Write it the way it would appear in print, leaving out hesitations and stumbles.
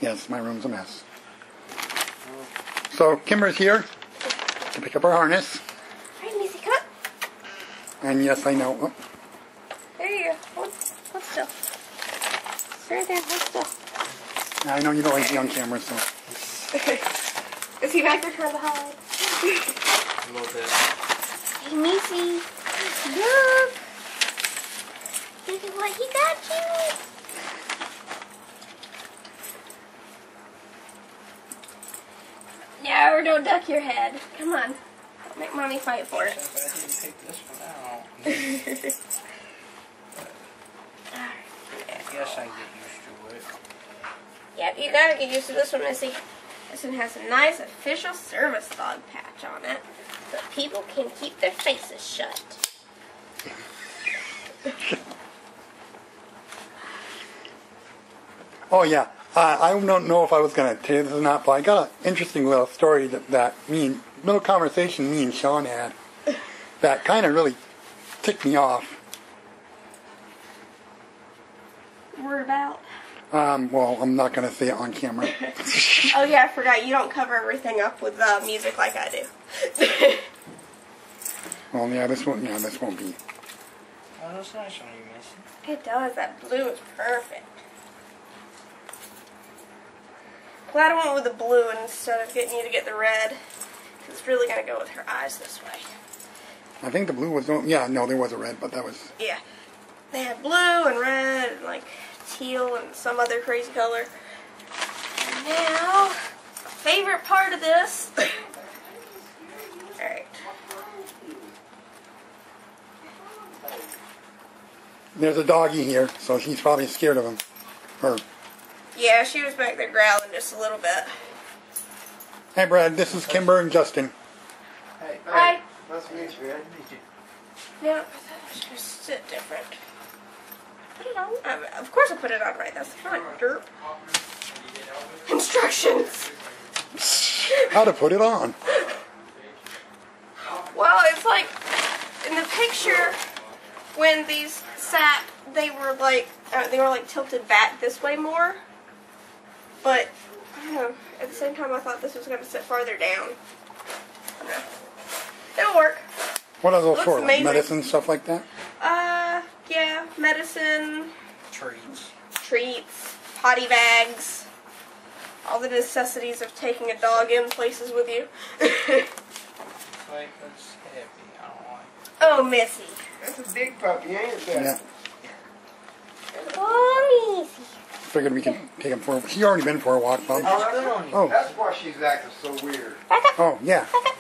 Yes, my room's a mess. So Kimber's here to pick up our harness. Alright, Missy, come on. And yes, I know. Oh. There you go. Hold still. Right there, hold still. I know you don't like to be on camera, so. Is he back there trying to hide? A little bit. Hey, Missy. Look. Look at what he got you. No, don't duck your head. Come on. Don't make mommy fight for it. I didn't pick this one out. I guess I get used to it. Yep, you gotta get used to this one, Missy. This one has a nice official service dog patch on it, so people can keep their faces shut. Oh yeah, I don't know if I was going to tell you this or not, but I got an interesting little story that little conversation me and Sean had that kind of really ticked me off. Word about? Well, I'm not going to say it on camera. Oh yeah, I forgot. You don't cover everything up with music like I do. Well, yeah, this won't be. Oh, that's nice on you, Missie. It does. That blue is perfect. Glad I went with the blue instead of getting you to get the red. It's really going to go with her eyes this way. I think the blue was, yeah, no, there was a red, but that was... Yeah. They had blue and red and like teal and some other crazy color. And now, favorite part of this. Alright. There's a doggy here, so she's probably scared of him. Or... Yeah, she was back there growling just a little bit. Hey, Brad, this is Kimber and Justin. Hey, Hi. Nice to meet you, man. Yeah, I thought I should sit different. Put it on. Of course I put it on right. That's fine. Derp. Instructions. How to put it on. Well, it's like in the picture when these sat, they were like tilted back this way more. But I don't know. At the same time, I thought this was going to sit farther down. No. It'll work. What are those Looks for? Like amazing. medicine, stuff like that? Yeah, medicine, Treats. potty bags, all the necessities of taking a dog in places with you. It's like, that's heavy. I don't like it. Oh, Missy. That's a big puppy, ain't it? Yeah. Oh, Missy. Figured we could take him for... She's already been for a walk, Bob. Oh, Oh. That's why she's acting so weird. Back up. Oh, yeah. Back up.